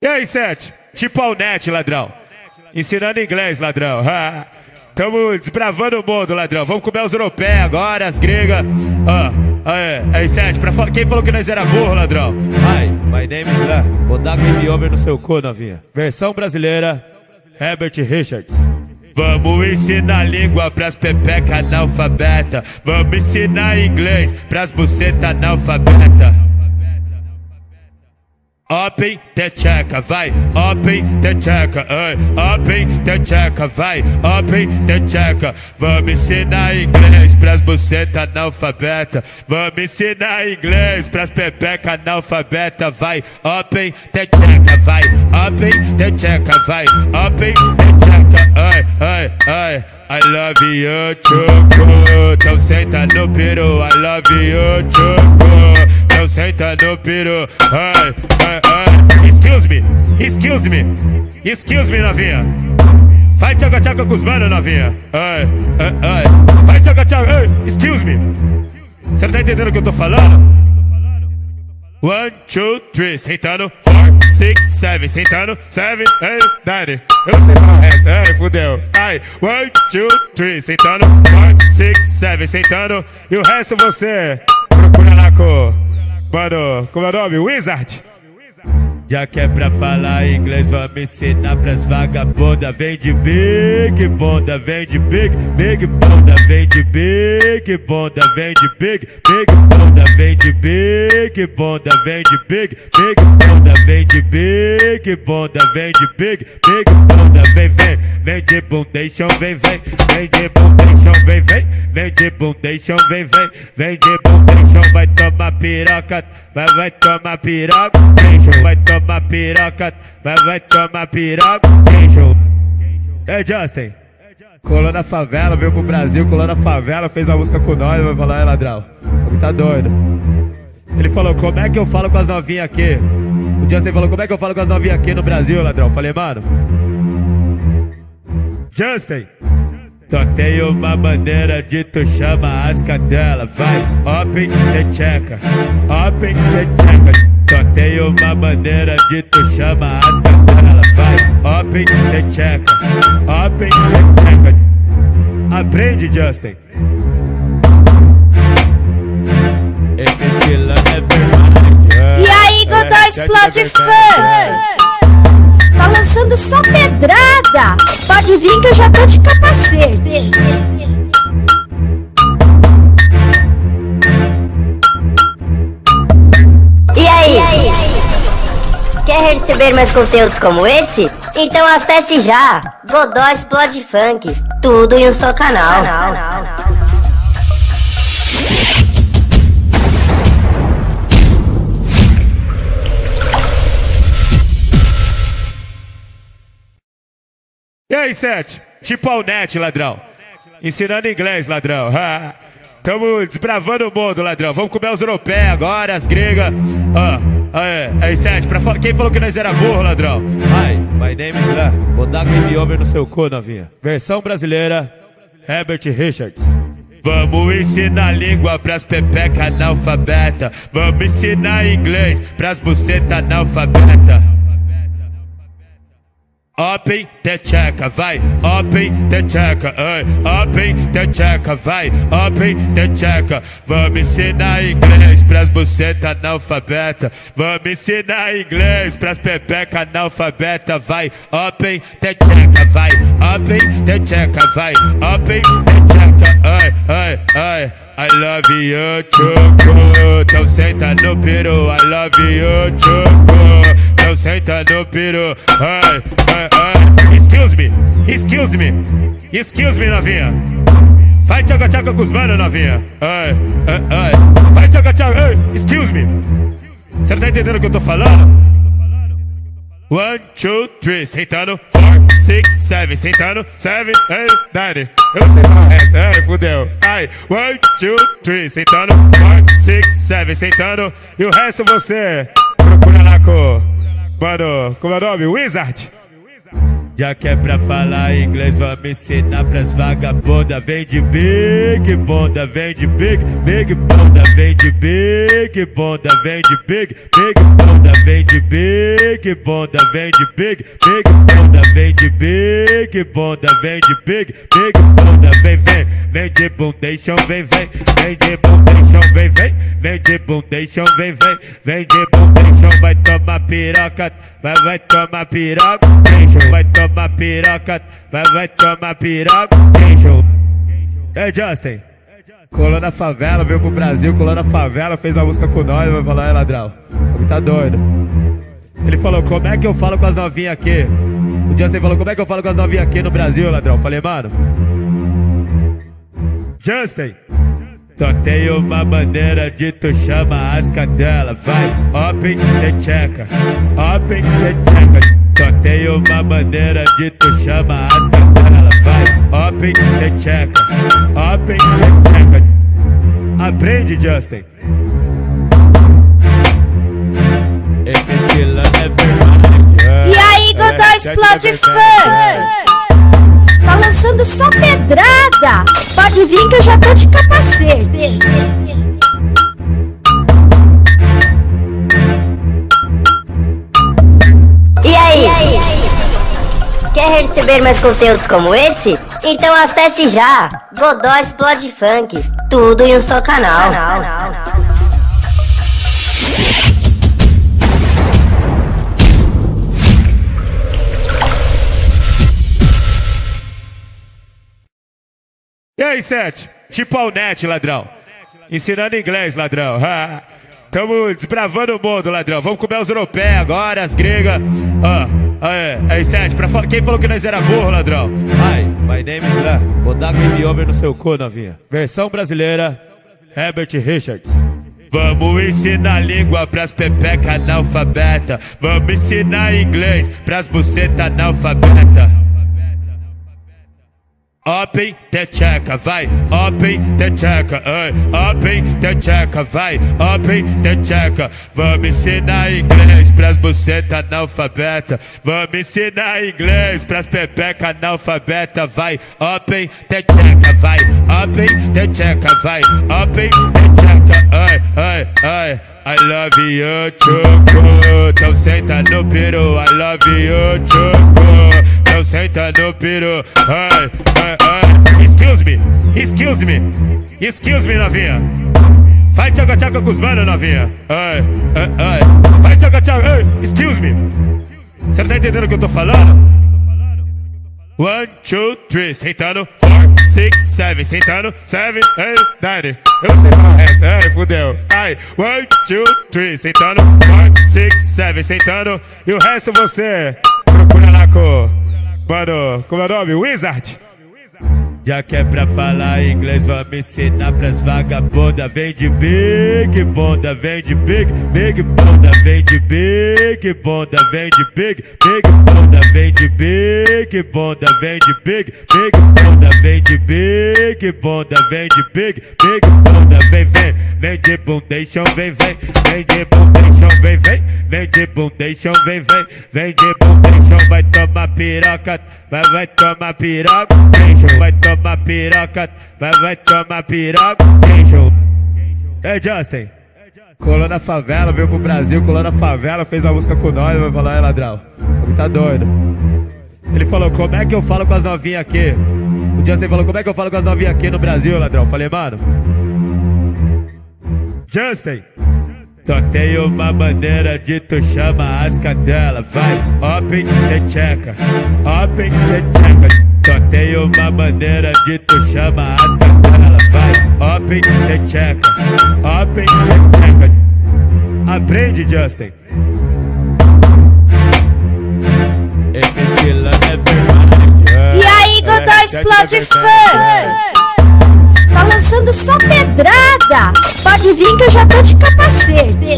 E aí, Sete? Tipo ao net, ladrão. Ensinando inglês, ladrão. Tamo desbravando o mundo, ladrão. Vamos comer os europeus agora, as gregas. Aí, Sete, quem falou que nós era burro, ladrão? Hi, my name is Lá. Vou dar game over no seu cu, novinha. Versão brasileira, Herbert Richards. Vamos ensinar língua pras pepeca analfabeta. Vamos ensinar inglês pras buceta analfabeta. Open the checa, vai, open the checa, open the checa, vai, open the checa. Vamos ensinar inglês pras buceta analfabeta. Vamos ensinar inglês pras pepeca analfabeta, vai, open the checa, vai, open the checa, vai, open the checa, I love you, choco. Então senta no peru, I love you, choco. Então senta no peru, excuse me, novinha. Vai tchaca-tchaca com os manos, novinha. Vai tchaca-tchaca, excuse me. Você não tá entendendo o que eu tô falando? 1, 2, 3, sentando, 4, 6, 7, sentando, 7, 8, 9. Eu não sei falar o resto, fudeu. 1, 2, 3, sentando, 4, 6, 7, sentando. E o resto você procura lá com, mano, como é o nome? Wizard. Já que é pra falar inglês, vamos ensinar pras vagabundas. Vem de big bunda, vem de big bunda, vem de big bunda, vem de big bunda, vem de big bunda, vem de big bunda, vem de big bunda, vem de big bunda, vem de bundation, vem de bundation, vem de bundation, vem de bundation, vai tomar piroca, vai tomar piroca, vai tomar piroca, vai tomar piroca, Justin, colou na favela, veio pro Brasil, colou na favela, fez uma música com nós, vai falar, ladrão, tá doido. Ele falou, como é que eu falo com as novinhas aqui? O Justin falou, como é que eu falo com as novinhas aqui no Brasil, ladrão? Falei, mano, Justin, só tem uma maneira de tu chama as cadelas, vai, open the checa, open the checa. Só tem uma maneira de tu chama as cadelas, vai, open the checa, open the checa. Aprende, Justin. E aí, Godó Explode Funk? Tá lançando só pedrada. Pode vir que eu já tô de capacete. E aí? Quer receber mais conteúdos como esse? Então acesse já Godó Explode Funk. Tudo em um só canal. E aí, Sete? Tipo ao net, ladrão. Ensinando inglês, ladrão. Tamo desbravando o mundo, ladrão. Vamos comer os europeus agora, as gregas. Aí, Sete, quem falou que nós era burro, ladrão? Hi, my name is Lá. Vou dar game over no seu cu, novinha. Versão brasileira, Herbert Richards. Vamos ensinar língua pras pepeca analfabeta. Vamos ensinar inglês pras buceta analfabeta. Open the checa, vai, open the checa, open the checa, vai, open the checa. Vamos ensinar inglês pras buceta analfabeta. Vamos ensinar inglês pras pepeca analfabeta, vai, open the checa, vai, open the checa, vai, open the checa, I love you, choco. Então senta no peru, I love you, choco. Então senta no peru, excuse me, novinha. Vai tchaca-tchaca com os manos, novinha. Vai tchaca-tchaca, excuse me. Você não tá entendendo o que eu tô falando? 1, 2, 3, sentando, 4, 6, 7, sentando, 7, 8, 9. Eu não sei falar o resto, fudeu. 1, 2, 3, sentando, 4, 6, 7, sentando. E o resto você procura lá com, mano, como é o nome? Wizard. Já que é pra falar inglês, vamos ensinar pras vagabundas. Vem de big bunda, vem de big bunda, vem de big bunda, vem de big bunda, vem de big bunda, vem de big bunda, vem de big bunda, vem de big bunda, vem de bundation, vem de bundation, vem de bundation, vem de bundation, vai tomar piroca, vai tomar piroca, vai tomar piroca, vai tomar piroca, Ei Justin, colou na favela, veio pro Brasil, colou na favela, fez uma música com nós, vai falar, ladrão, ele tá doido. Ele falou, como é que eu falo com as novinhas aqui? O Justin falou, como é que eu falo com as novinhas aqui no Brasil, ladrão? Falei, mano, Justin, só tem uma maneira de tu chama as cadelas. Vai, open the checker, open the checker. Só tem uma maneira de tu chama as cadelas. Vai, open the checker, open the checker. Aprende, Justin. MC Lan é verdade. E aí, Godó explode fã. Tá lançando só pedrada. Pode vir que eu já tô de capacete. E aí? Quer receber mais conteúdos como esse? Então acesse já Godó Explode Funk, tudo em um só canal. E aí, Sete? Tipo ao net, ladrão. Ensinando inglês, ladrão. Tamo desbravando o mundo, ladrão. Vamos comer os europeus agora, as gregas. Aí, Sete, quem falou que nós era burro, ladrão? Hi, my name is Lan. Vou dar game over no seu cu, novinha. Versão brasileira, Herbert Richards. Vamos ensinar língua pras pepeca analfabeta. Vamos ensinar inglês pras buceta analfabeta. Open the checker, vai, open the checker, open the checker, vai, open the checker. Vamos ensinar inglês pras buceta analfabeta. Vamos ensinar inglês pras pepeca analfabeta, vai, open the checker, vai, open the checker, vai, open the checker, I love you, choco. Então senta no peru, I love you, choco. Então senta no peru, Excuse me, novinha. Vai tchaca-tchaca com os manos, novinha. Vai tchaca-tchaca, excuse me. Você não tá entendendo o que eu tô falando? 1, 2, 3, sentando. 4, 6, 7, sentando. 7, 8, 9. Eu sei falar o resto, fudeu. 1, 2, 3, sentando. 4, 6, 7, sentando. E o resto você procura lá com... Mano, como é o nome? Wizard. Já que é pra falar inglês, vamos ensinar pras vagabundas. Vem de big bunda, vem de big bunda, vem de big bunda, vem de big bunda, vem de big bunda, vem de big bunda, vem de big bunda, vem de big bunda, vem de bundation, vem de bundation, vem de bundation, vem de bundation, vai tomar piroca, vai tomar piroca, vai tomar piroca, vai tomar piroca, Ei Justin, colou na favela, veio pro Brasil, colou na favela, fez uma música com nós, vai falar, ladrão, ele tá doido. Ele falou, como é que eu falo com as novinhas aqui? O Justin falou, como é que eu falo com as novinhas aqui no Brasil, ladrão? Falei, mano, Justin, só tem uma maneira de tu chama as cadelas. Vai, open the checker, open the checker. Só tem uma maneira de tu chama as cadelas. Vai, open the checker, open the checker. Aprende, Justin. MC Lan é verdade. E aí, Godó explode fã. Tá lançando só pedrada. Pode vir que eu já tô de capacete.